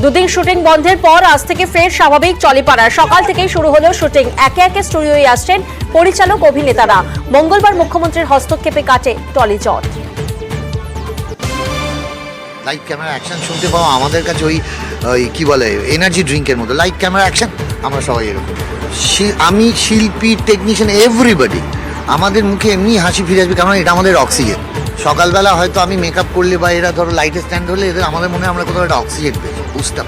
দুদিন শুটিং বন্ধের পর আজ থেকে ফের স্বাভাবিক টলিপাড়া। সকাল থেকেই শুরু হলো শুটিং। একে একে স্টুডিওয়ে আসছেন পরিচালক অভিনেতারা। মঙ্গলবার মুখ্যমন্ত্রীর হস্তক্ষেপে কাটে টলি জট। লাইভ ক্যামেরা অ্যাকশন শুনতে পাওয়া আমাদের কাছে ওই কি বলে এনার্জি ড্রিঙ্কের মতো। লাইভ ক্যামেরা অ্যাকশন, আমরা সবাই এরকম। আমি শিল্পী, টেকনিশিয়ান, এভরিবডি আমাদের মুখে এমনি হাসি ফিরে আসবে, কারণ এটা আমাদের অক্সিজেন। সকালবেলা হয়তো আমি মেকআপ করলে বা এরা ধরো লাইটে স্ট্যান্ড হলে এদের আমাদের মনে হয় আমরা কোথাও একটা অক্সিজেন পেয়েছি, বুঝতাম।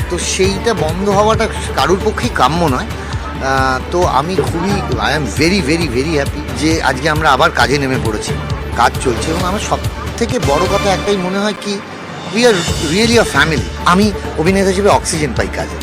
তো সেইটা বন্ধ হওয়াটা কারুর পক্ষেই কাম্য নয়। তো আমি I am very very very happy যে আজকে আমরা আবার কাজে নেমে পড়েছি, কাজ চলছে। এবং আমার সব থেকে বড় কথা একটাই মনে হয় কি, we are really a family. আমি অভিনেতা হিসেবে অক্সিজেন পাই কাজে।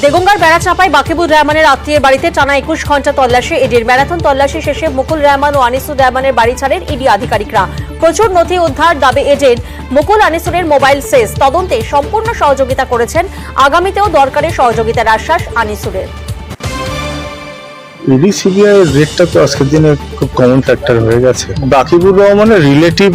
দেগঙ্গার বেড়াচাঁপায় বাকিবুর রহমানের আত্মীয়ের বাড়িতে টানা 21 ঘন্টা তল্লাশি ইডির। ম্যারাথন তল্লাশি শেষে মুকুল রহমান ও আনিসুর রহমানের বাড়ি ছাড়েন ইডি আধিকারিকরা। প্রচুর নথি উদ্ধার দাবি এজেন্ট। মুকুল আনিসুরের মোবাইল সেজ তদন্তে সম্পূর্ণ সহযোগিতা করেছেন। আগামীতেও দরকারে সহযোগিতার আশ্বাস আনিসুরের। ইডি সিবিআই এর রেটটা তো আজকের দিনে খুব কমন ফ্যাক্টর হয়ে গেছে। বাকিবুর রহমানের রিলেটিভ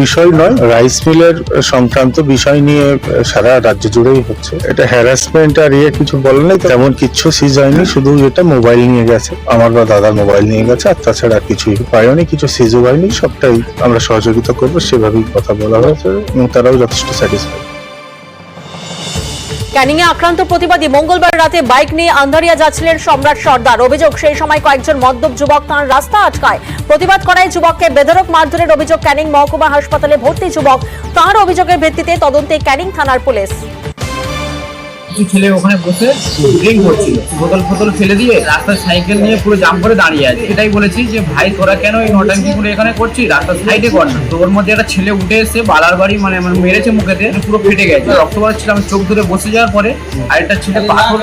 বিষয় নয়, রাইস মিলের সংক্রান্ত বিষয় নিয়ে সারা রাজ্য জুড়েই হচ্ছে। এটা হ্যারাসমেন্ট আর কিছু বলে নাই, তেমন কিছু সিজ হয়নি। শুধু এটা মোবাইল নিয়ে গেছে, আমার বা দাদার মোবাইল নিয়ে গেছে, আর তাছাড়া কিছুই পায়নি, কিছু সিজও হয়নি। সবটাই আমরা সহযোগিতা করবো, সেভাবেই কথা বলা হয়েছে এবং তারাও যথেষ্ট স্যাটিসফাইড। ক্যানিংয়ে আক্রান্ত প্রতিবাদী। মঙ্গলবার রাতে বাইক নিয়ে আন্ধারিয়া যাচ্ছিলেন সম্রাট সর্দার। অভিযোগ, সেই সময় কয়েকজন মদ্যপ যুবক তাঁর রাস্তা আটকায়। প্রতিবাদ করায় যুবককে বেধড়ক মারধরের অভিযোগ। ক্যানিং মহকুমা হাসপাতালে ভর্তি যুবক। তাঁর অভিযোগের ভিত্তিতে তদন্তে ক্যানিং থানার পুলিশ। ছেলে ওখানে বসে ড্রিঙ্ক করছিল, বোতল ফেলে দিয়ে রাস্তার সাইকেল নিয়ে পুরো জাম করে দাঁড়িয়ে আছে। এটাই বলেছি যে ভাই তোরা কেন এই নটাঙ্কি গুলো এখানে করছিস, রাস্তার সাইডে কর না। তো ওর মধ্যে একটা ছেলে উঠে এসে বালার বাড়ি মানে মেরেছে মুখেতে, পুরো ফেটে গেছে, রক্ত ছিল। আমি চোখ ধরে বসে যাওয়ার পরে আরেকটা ছেলে পাথর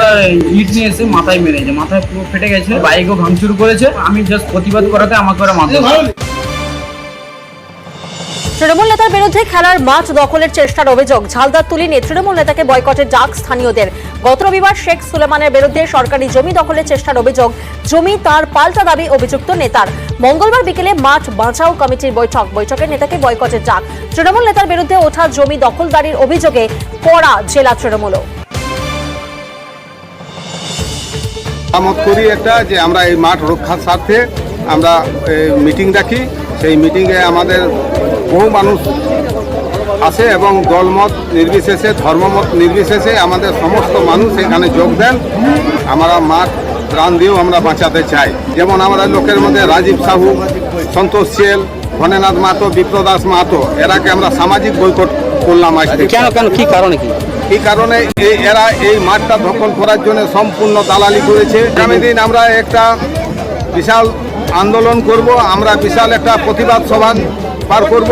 ইট নিয়ে এসে মাথায় মেরেছে, মাথায় পুরো ফেটে গেছে। বাইকও ভাঙচুর করেছে। আমি জাস্ট প্রতিবাদ করাতে আমাকে ওরা মারধর। তৃণমূল নেতার বিরুদ্ধে খেলার মাঠ দখলের চেষ্টার অভিযোগ। ঝালদার তুলিনে তৃণমূল নেতাকে বয়কটের ডাক স্থানীয়দের। গত রবিবার শেখ সুলেমানের বিরুদ্ধে সরকারি জমি দখলের চেষ্টার অভিযোগ। জমি তার পাল্টা দাবি অভিযুক্ত নেতার। মঙ্গলবার বিকেলে মাঠ বাঁচাও কমিটির বৈঠকে নেতাকে বয়কটের ডাক। তৃণমূল নেতার বিরুদ্ধে ওঠা জমি দখলদারির অভিযোগে কড়া জেলা তৃণমূলও। করি একটা যে আমরা এই মাঠ রক্ষার স্বার্থে আমরা মিটিং ডাকি। সেই মিটিংয়ে আমাদের বহু মানুষ আসে এবং দলমত নির্বিশেষে, ধর্মমত নির্বিশেষে আমাদের সমস্ত মানুষ এখানে যোগ দেন। আমরা মাঠ প্রাণ দিয়েও আমরা বাঁচাতে চাই। যেমন আমাদের লোকের মধ্যে রাজীব সাহু, সন্তোষ সেল, ধনেনাথ মাহাতো, বিপ্রদাস মাহাতো, এরাকে আমরা সামাজিক বয়কট করলাম। কেন কি কারণে এই কারণে এরা এই মাঠটা দখল করার জন্য সম্পূর্ণ দালালি করেছে। আগামী দিন আমরা একটা বিশাল আন্দোলন করব, আমরা বিশাল একটা প্রতিবাদ সভা পার করব।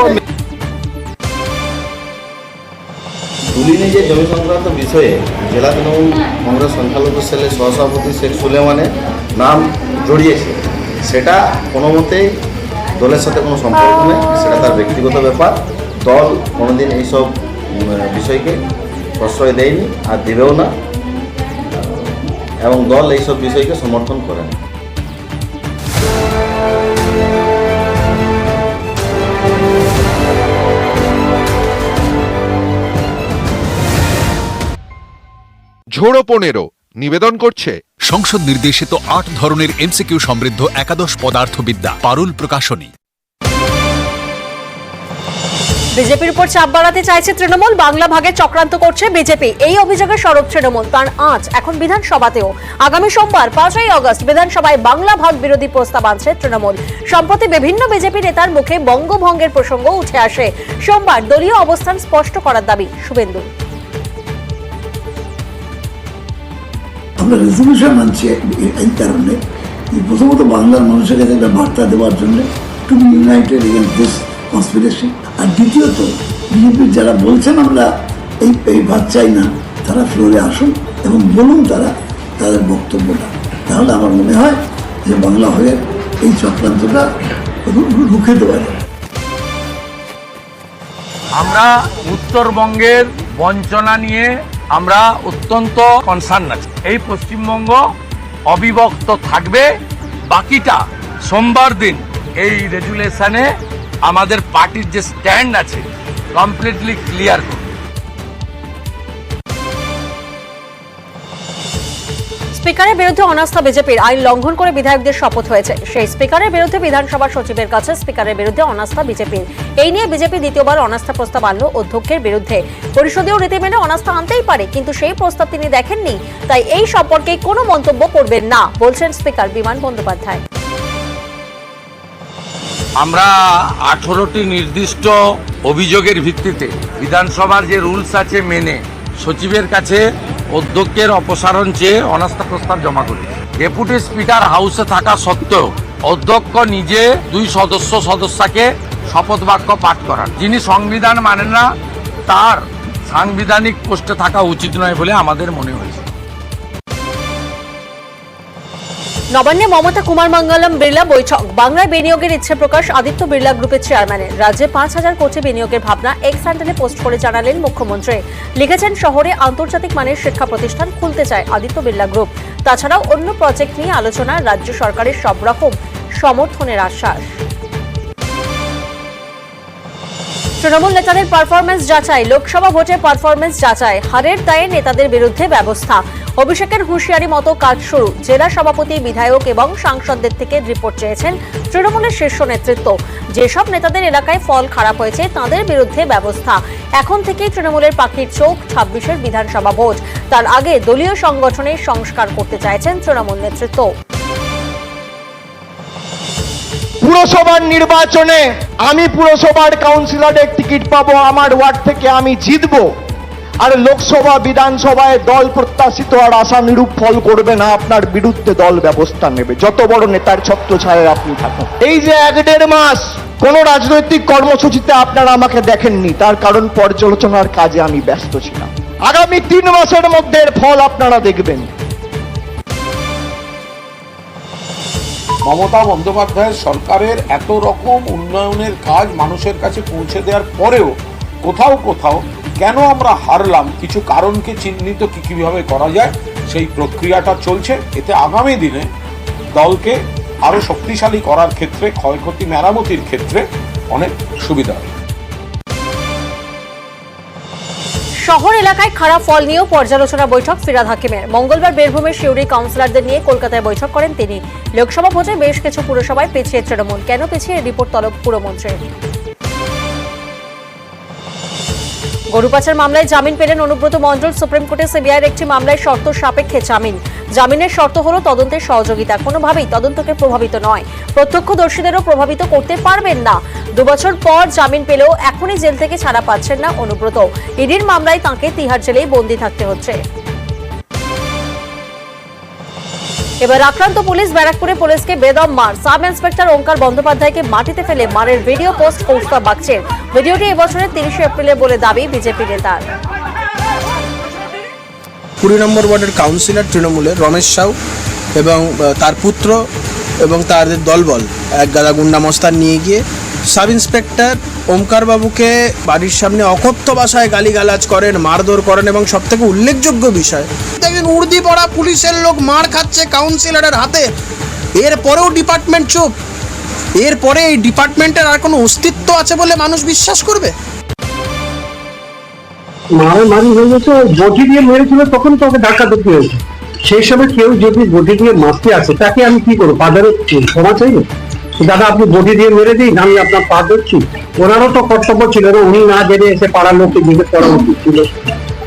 তুলিনে যে জমি সংক্রান্ত বিষয়ে জেলা তৃণমূল কংগ্রেস সংখ্যালঘু সেলের সহসভাপতি শেখ সুলেমানের নাম জড়িয়েছে, সেটা কোনো মতেই দলের সাথে কোনো সম্পর্ক নেই, সেটা তার ব্যক্তিগত ব্যাপার। দল কোনোদিন এইসব বিষয়কে প্রশ্রয় দেয়নি আর দেবেও না, এবং দল এইসব বিষয়কে সমর্থন করে না। ঝোড়ো 15 নিবেদন করছে সংসদ নির্দেশিত 8 ধরনের এমসিকিউ সমৃদ্ধ একাদশ পদার্থবিদ্যা, পারুল প্রকাশনী। বিজেপির উপর চাপ বাড়াতে চাইছে তৃণমূল। বাংলা ভাগে চক্রান্ত করছে বিজেপি, এই অভিযোগে সরব তৃণমূল। তার আঁচ এখন বিধানসভাতেও। আগামী সোমবার 5ই আগস্ট বিধানসভায় বাংলা ভাগ বিরোধী প্রস্তাব আনছে তৃণমূল। সম্প্রতি বিভিন্ন বিজেপি নেতার মুখে বঙ্গভঙ্গের প্রসঙ্গ উঠে আসে। সোমবার দলীয় অবস্থান স্পষ্ট করার দাবি শুভেন্দু। আমরা রেজলিউশন আনছি এই কারণে, প্রথমত বাংলার মানুষের কাছে একটা বার্তা দেওয়ার জন্য, to be united against this conspiracy. আর দ্বিতীয়ত বিজেপির যারা বলছেন আমরা এই ভাগ চাই না, তারা ফ্লোরে আসুন এবং বলুন তাদের বক্তব্যটা। তাহলে আমার মনে হয় যে বাংলা হয়ে এই চক্রান্তটা রুখে দেওয়া যাবে। আমরা উত্তরবঙ্গের বঞ্চনা নিয়ে আমরা অত্যন্ত কনসার্ন আছি। এই পশ্চিমবঙ্গ অবিভক্ত থাকবে। বাকিটা সোমবার দিন এই রেজুলেশনে আমাদের পার্টির যে স্ট্যান্ড আছে কমপ্লিটলি ক্লিয়ার করুন। স্পিকারের বিরুদ্ধে অনাস্থা বিজেপির, আইন লঙ্ঘন করে বিধায়কদের শপথ হয়েছে। সেই স্পিকারের বিরুদ্ধে বিধানসভার সচিবের কাছে স্পিকারের বিরুদ্ধে অনাস্থা বিজেপির। এই নিয়ে বিজেপি দ্বিতীয়বার অনাস্থা প্রস্তাব আনলো অধ্যক্ষের বিরুদ্ধে। পরিষদীয় রীতি মেনে অনাস্থা আনতেই পারে, কিন্তু সেই প্রস্তাব তিনি দেখেননি, তাই এই সম্পর্কে কোনো মন্তব্য করবেন না বলছেন স্পিকার বিমান বন্দ্যোপাধ্যায়। আমরা 18টি নির্দিষ্ট অভিযোগের ভিত্তিতে বিধানসভার যে রুলস আছে মেনে সচিবের কাছে অধ্যক্ষের অপসারণ চেয়ে অনাস্থা প্রস্তাব জমা করি। ডেপুটি স্পিকার হাউসে থাকা সত্ত্বেও অধ্যক্ষ নিজে 2 সদস্যকে শপথ বাক্য পাঠ করান। যিনি সংবিধান মানেন না তার সাংবিধানিক পোস্টে থাকা উচিত নয় বলে আমাদের মনে হয়েছে। নবান্নে মমতা কুমার মঙ্গলম বিড়লা বৈঠক, বাংলায় বিনিয়োগের ইচ্ছে প্রকাশ আদিত্য বিড়লা গ্রুপের চেয়ারম্যানের। রাজ্যে 5,000 কোটি বিনিয়োগের ভাবনা এক্স হ্যান্ডেলে পোস্ট করে জানালেন মুখ্যমন্ত্রী। লিখেছেন, শহরে আন্তর্জাতিক মানের শিক্ষা প্রতিষ্ঠান খুলতে চায় আদিত্য বিড়লা গ্রুপ। তাছাড়াও অন্য প্রজেক্ট নিয়ে আলোচনা, রাজ্য সরকারের সব রকম সমর্থনের আশ্বাস। তৃণমূল নেতাদের পারফরমেন্স যাচাই, লোকসভা ভোটে পারফরমেন্স যাচাই, হারের দায়ে নেতাদের বিরুদ্ধে ব্যবস্থা। অভিষেকের হুঁশিয়ারি মতো কাজ শুরু। জেলা সভাপতি, বিধায়ক এবং সাংসদদের থেকে রিপোর্ট চেয়েছেন তৃণমূলের শীর্ষ নেতৃত্ব। যেসব নেতাদের এলাকায় ফল খারাপ হয়েছে তাদের বিরুদ্ধে ব্যবস্থা। এখন থেকেই তৃণমূলের পাখির চোখ 26-এর বিধানসভা ভোট। তার আগে দলীয় সংগঠনের সংস্কার করতে চাইছেন তৃণমূল নেতৃত্ব। পুরসভার নির্বাচনে আমি পুরসভার কাউন্সিলরের টিকিট পাবো, আমার ওয়ার্ড থেকে আমি জিতবো। আর লোকসভা বিধানসভায় দল প্রত্যাশিত আর আশানুরূপ ফল করবে না, আপনার বিরুদ্ধে দল ব্যবস্থা নেবে, যত বড় নেতার ছত্রছায়ায় আপনি থাকুন। এই যে 1-1.5 মাস কোন রাজনৈতিক কর্মসূচিতে আপনারা আমাকে দেখেননি, তার কারণ পর্যালোচনার কাজে আমি ব্যস্ত ছিলাম। আগামী 3 মাসের মধ্যে এর ফল আপনারা দেখবেন। মমতা বন্দ্যোপাধ্যায়ের সরকারের এত রকম উন্নয়নের কাজ মানুষের কাছে পৌঁছে দেওয়ার পরেও কোথাও কেন আমরা হারলাম, কিছু কারণকে চিহ্নিত কিভাবে করা যায় সেই প্রক্রিয়াটা চলছে। এতে আগামী দিনে দলকে আরো শক্তিশালী করার ক্ষেত্রে, ক্ষয়ক্ষতি মেরামতির ক্ষেত্রে অনেক সুবিধা হবে। শহর এলাকায় খারাপ ফল নিয়েও পর্যালোচনা বৈঠক ফিরহাদ হাকিমের। মঙ্গলবার বীরভূমের শিউরি কাউন্সিলরদের নিয়ে কলকাতায় বৈঠক করেন তিনি। লোকসভা ভোটে বেশ কিছু পুরসভায় পিছিয়ে তৃণমূল, কেন পিছিয়ে রিপোর্ট তলব পুরমন্ত্রীর। গরু পাচার মামলায় জামিন পেলেন অনুব্রত মণ্ডল। সুপ্রিম কোর্টে সিবিআইয়ের একটি মামলায় শর্ত সাপেক্ষে জামিন। জামিনের শর্ত হলো তদন্তের সহযোগিতা, কোনোভাবেই তদন্তকে প্রভাবিত নয়, প্রত্যক্ষদর্শীদেরও প্রভাবিত করতে পারবেন না। 2 বছর পর জামিন পেলেও এখনই জেল থেকে ছাড়া পাচ্ছেন না অনুব্রত। ইডির মামলায় তাঁকে তিহার জেলেই বন্দী থাকতে হচ্ছে। এবার আক্রান্ত পুলিশ, ব্যারাকপুরে পুলিশকে বেদম মার। সাব ইন্সপেক্টর ওঙ্কার বন্দ্যোপাধ্যায়কে মাটিতে ফেলে মারের ভিডিও পোস্ট কৌস্তব বাগচের। ভিডিওটি এবছরের 30 এপ্রিলে বলে দাবি বিজেপি নেতার। 20 নম্বর ওয়ার্ডের কাউন্সিলর তৃণমূলের রমেশ সাউ এবং তার পুত্র এবং তাদের দলবল এক গাদা গুন্ডা মস্তান নিয়ে গিয়ে সাব ইন্সপেক্টর ওমকার বাবুকে বাড়ির সামনে অকথ্য ভাষায় গালিগালাজ করেন, মারধর করেন এবং সবথেকে উল্লেখযোগ্য বিষয়, দেখেন উর্দি পড়া পুলিশের লোক মার খাচ্ছে কাউন্সিলরের হাতে। এরপরেও ডিপার্টমেন্ট চুপ। এরপরে এই ডিপার্টমেন্টের আর কোনো অস্তিত্ব আছে বলে মানুষ বিশ্বাস করবে? মারামারি হয়ে গেছে, বটি দিয়ে মেরেছিল, তখন তোকে ধাক্কা দিতে হয়েছে। সেই সময় কেউ যদি বটি দিয়ে মারতে আসে তাকে আমি কি করবো? পাদারে ক্ষমা চাইবে? দাদা আপনি বটি দিয়ে মেরে দিন, আমি আপনার পা ধরছি। ওনারও তো কর্তব্য ছিল না, উনি না জেনে এসে পাড়ার লোককে জিজ্ঞেস করা উচিত ছিল।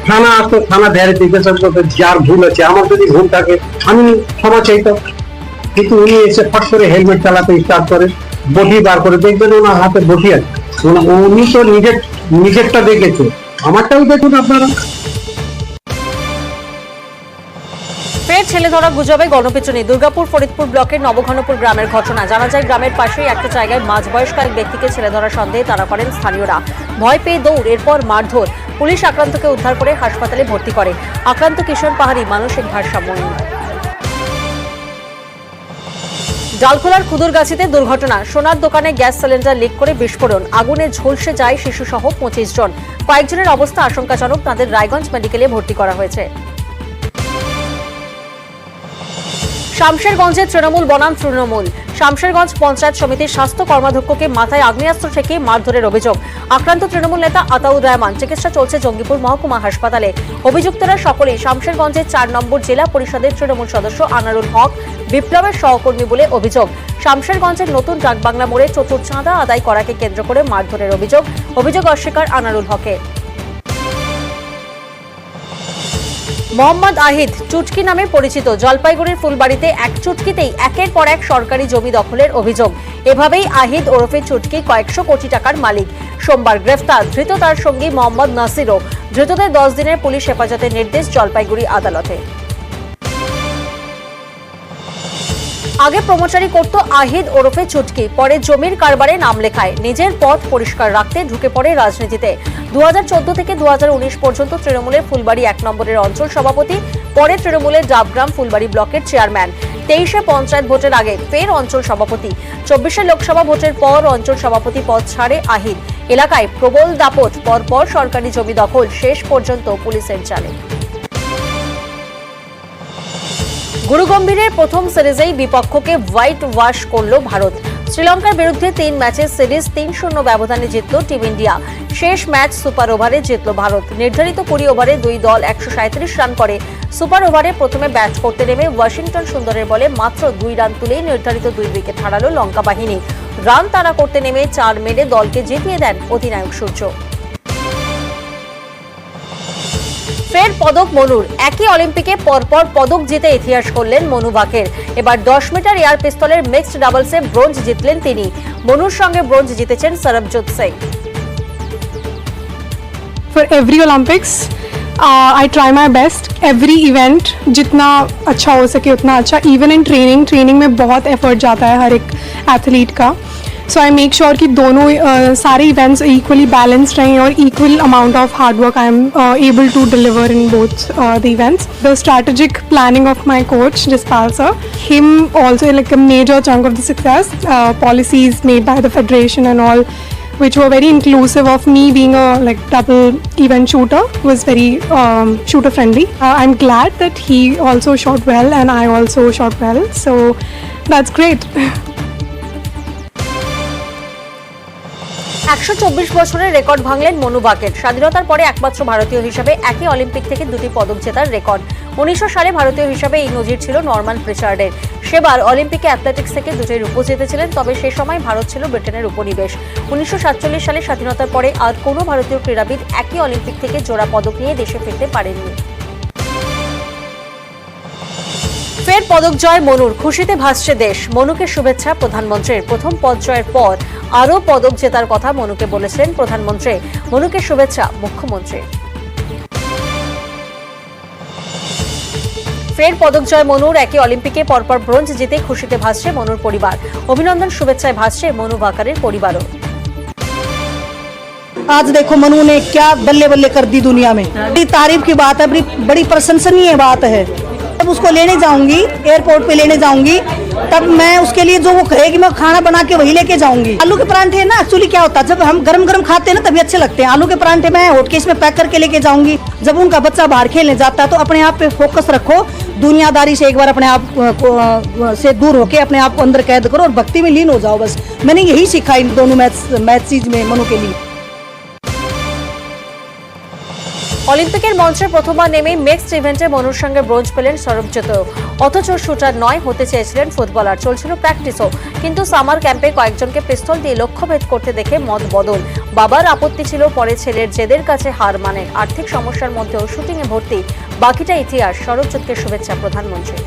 থানা আসতো, থানা ধ্যারে জিজ্ঞাসা করতে, যার ভুল আছে, আমার যদি ভুল থাকে আমি ক্ষমা চাইতাম। কিন্তু উনি এসে ফট করে হেলমেট চালাতে স্টার্ট করে, বটি বার করে, দেখবেন ওনার হাতে বটি আছে। উনি তো নিজেরটা দেখেছে, আমারটাও দেখুন আপনারা। ফের ছেলে ধরা গুজবে গণপিটুনি। দুর্গাপুর ফরিদপুর ব্লকের নবঘনপুর গ্রামের ঘটনা। জানা যায়, গ্রামের পাশেই একটা জায়গায় মাঝবয়স্ক এক ব্যক্তিকে ছেলে ধরার সন্দেহে তাড়া করেন স্থানীয়রা। ভয় পেয়ে দৌড়, এরপর মারধর। পুলিশ আক্রান্তকে উদ্ধার করে হাসপাতালে ভর্তি করে। আক্রান্ত কিশোর পাহাড়ি, মানসিক ভারসাম্যহীন। ডালখোলার খুদুরগাছিতে দুর্ঘটনা। সোনার দোকানে গ্যাস সিলিন্ডার লিক করে বিস্ফোরণ, আগুনে ঝলসে যায় শিশুসহ 25 জন। কয়েকজনের অবস্থা আশঙ্কাজনক, তাদের রায়গঞ্জ মেডিকেলে ভর্তি করা হয়েছে। শামশেরগঞ্জে তৃণমূল বনাম তৃণমূল। শামশেরগঞ্জ পঞ্চায়েত সমিতির স্বাস্থ্য কর্মাধ্যক্ষকে মাথায় আগ্নেয়াস্ত্র ঠেকে মারধরের অভিযোগ। আক্রান্ত তৃণমূল নেতা আতাউর রহমান, চিকিৎসা চলছে জঙ্গিপুর মহকুমা হাসপাতালে। অভিযুক্তরা সকলেই শামশেরগঞ্জের 4 নম্বর জেলা পরিষদের তৃণমূল সদস্য আনারুল হক বিপ্লবের সহকর্মী বলে অভিযোগ। শামশেরগঞ্জের নতুন ডাকবাংলা মোড়ে চতুর চাঁদা আদায় করাকে কেন্দ্র করে মারধরের অভিযোগ অস্বীকার আনারুল হকের। মোহাম্মদ আহিদ চুটকি নামে পরিচিত জলপাইগুড়ির ফুলবাড়িতে এক চুটকিতেই একের পর এক সরকারি জমি দখলের অভিযোগ। এভাবেই আহিদ ওরফে চুটকি কয়েকশো কোটি টাকার মালিক। সোমবার গ্রেফতার ধৃত তার সঙ্গী মোহাম্মদ নাসিরও। ধৃতদের 10 দিনের পুলিশ হেফাজতের নির্দেশ জলপাইগুড়ি আদালতে। আগে প্রমোচারি করত আহিদ ওরফে চুটকি, পরে জমির কারবারে নাম লেখায়। নিজের পথ পরিষ্কার রাখতে ঢুকে পড়ে রাজনীতিতে। 2014 থেকে 2019 পর্যন্ত তৃণমূলের ফুলবাড়ি 1 নম্বরের অঞ্চল সভাপতি, পরে তৃণমূলের ডাবগ্রাম ফুলবাড়ি ব্লকের চেয়ারম্যান। 23-এ পঞ্চায়েত ভোটের আগে ফের অঞ্চল সভাপতি। 24-এ লোকসভা ভোটের পর অঞ্চল সভাপতি পদ ছাড়ে আহিদ। এলাকায় প্রবল দাপট, পরপর সরকারি জমি দখল, শেষ পর্যন্ত পুলিশের জালে। গুরুগম্ভীরের প্রথম সিরিজেই বিপক্ষকে হোয়াইট ওয়াশ করল ভারত। শ্রীলঙ্কার বিরুদ্ধে 3 ম্যাচের সিরিজ 3-0 ব্যবধানে জিতল টিম ইন্ডিয়া। শেষ ম্যাচ সুপার ওভারে জিতল ভারত। নির্ধারিত 20 ওভারে দুই দল 137 রান করে। সুপার ওভারে প্রথমে ব্যাট করতে নেমে ওয়াশিংটন সুন্দরের বলে মাত্র 2 রান তুলেই নির্ধারিত 2 উইকেট হারালো লঙ্কা বাহিনী। রান তাড়া করতে নেমে 4 মেরে দলকে জিতিয়ে দেন অধিনায়ক সূর্য। ফের পদক মনুর। একই অলিম্পিকে পরপর পদক জিতে ইতিহাস করলেন মনু ভাকের। এবার 10 মিটার এয়ার পিস্তলের মিক্সড ডাবলসে ব্রোঞ্জ জিতলেন তিনি। মনুর সঙ্গে ব্রোঞ্জ জিতেছেন Sarabjot Singh. For every Olympics, I try my best. Every event जितना अच्छा हो सके उतना अच्छा. Even in training में बहुत effort जाता है हर एक एथलीट का. So I make sure कि दोनों सारे events equally balanced रहें और equal amount of hard work I am able to deliver in both the events. The strategic planning of my coach Jaspal sir, him also like a major chunk of the success. Policies made by the federation and all, which were very inclusive of me being a like double event shooter, was very shooter friendly. I'm glad that he also shot well and I also shot well, so that's great. 124 বছরের record ভাঙলেন Manu Bhaker. স্বাধীনতার পরে একমাত্র ভারতীয় হিসেবে একই Olympic থেকে 2টি পদক জেতার রেকর্ড। 1900 সালে ভারতীয় হিসেবে এই নজির ছিল নরমান প্রিচার্ডের। সেবার অলিম্পিকে অ্যাথলেটিক্স থেকে 2টি রূপো জিতেছিলেন, তবে সে সময় ভারত ছিল ব্রিটেনের উপনিবেশ। 1947 সালে স্বাধীনতার পরে আর কোনো ভারতীয় ক্রীড়াবিদ একই অলিম্পিক থেকে জোড়া পদক নিয়ে দেশে ফিরতে পারেননি। ফের পদক জয় মনুর, খুশিতে ভাসছে দেশ। মনুকে শুভেচ্ছা প্রধানমন্ত্রীর। প্রথম পদ জয়ের পর আরও পদক জেতার কথা মনুকে বলেছিলেন প্রধানমন্ত্রী। মনুকে শুভেচ্ছা মুখ্যমন্ত্রী। ফের পদক জয় মনুর। একই অলিম্পিকে পরপর ব্রোঞ্জ জিতে খুশিতে ভাসছে মনুর পরিবার। অভিনন্দন শুভেচ্ছায় ভাসছে মনু ভাকারের পরিবারও। आज देखो मनु ने क्या बल्ले बल्ले कर दी दुनिया में। बड़ी तारीफ की बात है, बड़ी प्रशंसनीय बात है। जब उसको लेने जाऊंगी, एयरपोर्ट पे लेने जाऊंगी, तब मैं उसके लिए जो वो कहेगी मैं खाना बना के वही लेके जाऊंगी। आलू के परांठे ना एक्चुअली क्या होता है, जब हम गरम गरम खाते हैं ना तभी अच्छे लगते हैं। आलू के परांठे मैं हॉटकेस में पैक करके लेके जाऊंगी। जब उनका बच्चा बाहर खेलने जाता है तो अपने आप पे फोकस रखो, दुनियादारी से एक बार अपने आप से दूर होके अपने आप को अंदर कैद करो और भक्ति में लीन हो जाओ। बस मैंने यही सीखा इन दोनों मैच चीज में मनु के लिए। অলিম্পিকের মঞ্চে প্রথমবার নেমে মিক্সড ইভেন্টে মনুর সঙ্গে ব্রোঞ্জ পেলেন সরবজোত। অথচ শুটার নয়, হতে চেয়েছিলেন ফুটবলার। চলছিল প্র্যাকটিসও, কিন্তু সামার ক্যাম্পে কয়েকজনকে পিস্তল দিয়ে লক্ষ্যভেদ করতে দেখে মত বদল। বাবার আপত্তি ছিল, পরে ছেলের জেদের কাছে হার মানেন। আর্থিক সমস্যার মধ্যেও শুটিংয়ে ভর্তি। বাকিটা ইতিহাস। সরবজোতকে শুভেচ্ছা প্রধানমন্ত্রী।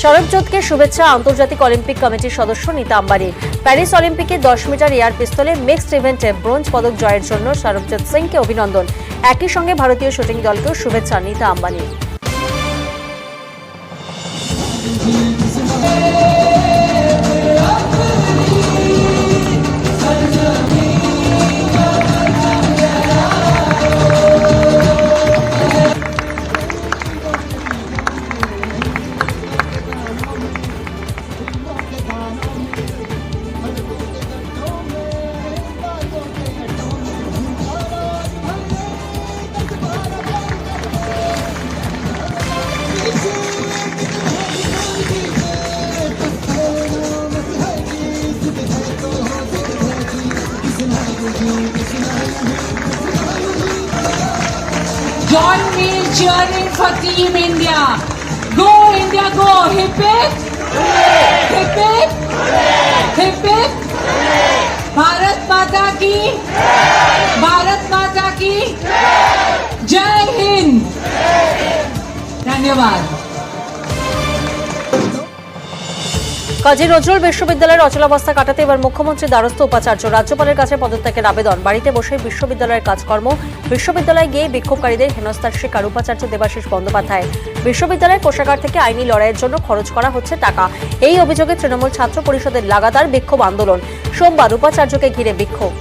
সরবজোতকে শুভেচ্ছা আন্তর্জাতিক অলিম্পিক কমিটির সদস্য নীতা আম্বানির। প্যারিস অলিম্পিকে 10 মিটার এয়ার পিস্তলে মিক্সড ইভেন্টে ব্রোঞ্জ পদক জয়ের জন্য সরবজোত সিংকে অভিনন্দন। একই সঙ্গে ভারতীয় শুটিং দলকেও শুভেচ্ছা নীতা আম্বানির। Join me cheering for Team India. Go India, go! Hip it! Hip it! Hip it! Bharat माता की जय हिंद। धन्यवाद। কাজী নজরুল বিশ্ববিদ্যালয়ের অচলাবস্থা কাটাতে এবার মুখ্যমন্ত্রী দ্বারস্থ উপাচার্য। রাজ্যপালের কাছে পদত্যাগের আবেদন। বাড়িতে বসে বিশ্ববিদ্যালয়ের কাজকর্ম, বিশ্ববিদ্যালয়ে গিয়ে বিক্ষোভকারীদের হেনস্থার শিকার উপাচার্য দেবাশিস বন্দ্যোপাধ্যায়। বিশ্ববিদ্যালয়ের কোষাগার থেকে আইনি লড়াইয়ের জন্য খরচ করা হচ্ছে টাকা। এই অভিযোগে তৃণমূল ছাত্র পরিষদের লাগাতার বিক্ষোভ আন্দোলন। সোমবার উপাচার্যকে ঘিরে বিক্ষোভ।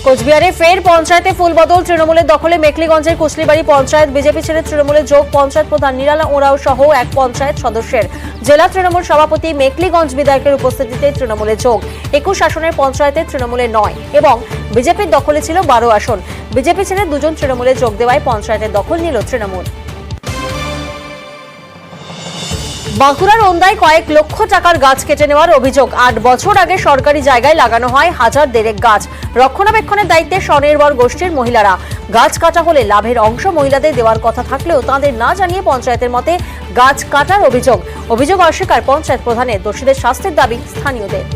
কোচবিহারে ফের পঞ্চায়েতে ফুলবদল। তৃণমূলের দখলে মেকলিগঞ্জের কুচলিবাড়ি পঞ্চায়েত। বিজেপি ছেড়ে তৃণমূলে যোগ পঞ্চায়েত প্রধান নিরালা ওঁরাও সহ এক পঞ্চায়েত সদস্যের। জেলা তৃণমূল সভাপতি মেকলিগঞ্জ বিধায়কের উপস্থিতিতে তৃণমূলে যোগ। 21 আসনের পঞ্চায়েতে তৃণমূলে 9 এবং বিজেপির দখলে ছিল 12 আসন। বিজেপি ছেড়ে 2 জন তৃণমূলে যোগ দেওয়ায় পঞ্চায়েতের দখল নিল তৃণমূল। বাঁকুড়ার ওন্দায় কয়েক লক্ষ টাকার গাছ কেটে নেওয়ার অভিযোগ। 8 বছর আগে সরকারি জায়গায় লাগানো হয় 1000 দেড়েক গাছ। রক্ষণাবেক্ষণের দায়িত্বে স্বনির্ভর গোষ্ঠীর মহিলারা। গাছ কাটা হলে লাভের অংশ মহিলাদের দেওয়ার কথা থাকলেও তাদের না জানিয়ে পঞ্চায়েতের মতে গাছ কাটার অভিযোগ অস্বীকার পঞ্চায়েত প্রধানের। দোষীদের শাস্তির দাবি স্থানীয়দের।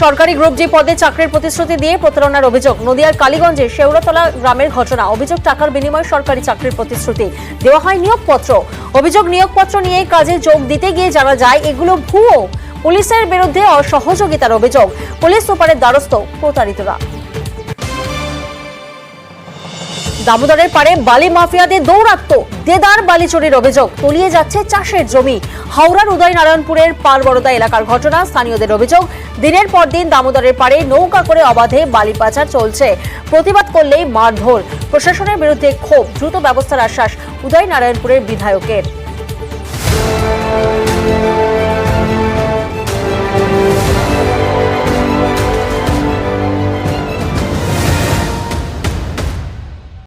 সরকারি গ্রুপ জি পদে চাকরির প্রতিশ্রুতি দিয়ে প্রতারণার অভিযোগ। নদিয়ার কালীগঞ্জে শেওড়াতলা গ্রামের ঘটনা। অভিযোগ টাকার বিনিময়ে সরকারি চাকরির প্রতিশ্রুতি দেওয়া হয় নিয়োগপত্র। অভিযোগ নিয়োগপত্র নিয়ে কাজে যোগ দিতে গিয়ে জানা যায় এগুলো ভুয়ো। পুলিশের বিরুদ্ধে অসহযোগিতার অভিযোগ। পুলিশ সুপারের দ্বারস্থ প্রতারিতরা। দামোদরের পারে বালি মাফিয়াদের দৌরাত্ম্য। দেদার বালি চুরির অভিযোগ। তলিয়ে যাচ্ছে চাষের জমি। হাওড়ার উদয়নারায়ণপুরের পারবরদা এলাকার ঘটনা। স্থানীয়দের অভিযোগ, দিনের পর দিন দামোদরের পারে নৌকা করে অবাধে বালি পাচার চলছে। প্রতিবাদ করলেই মারধর। প্রশাসনের বিরুদ্ধে ক্ষোভ। দ্রুত ব্যবস্থার আশ্বাস উদয়নারায়ণপুরের বিধায়কের।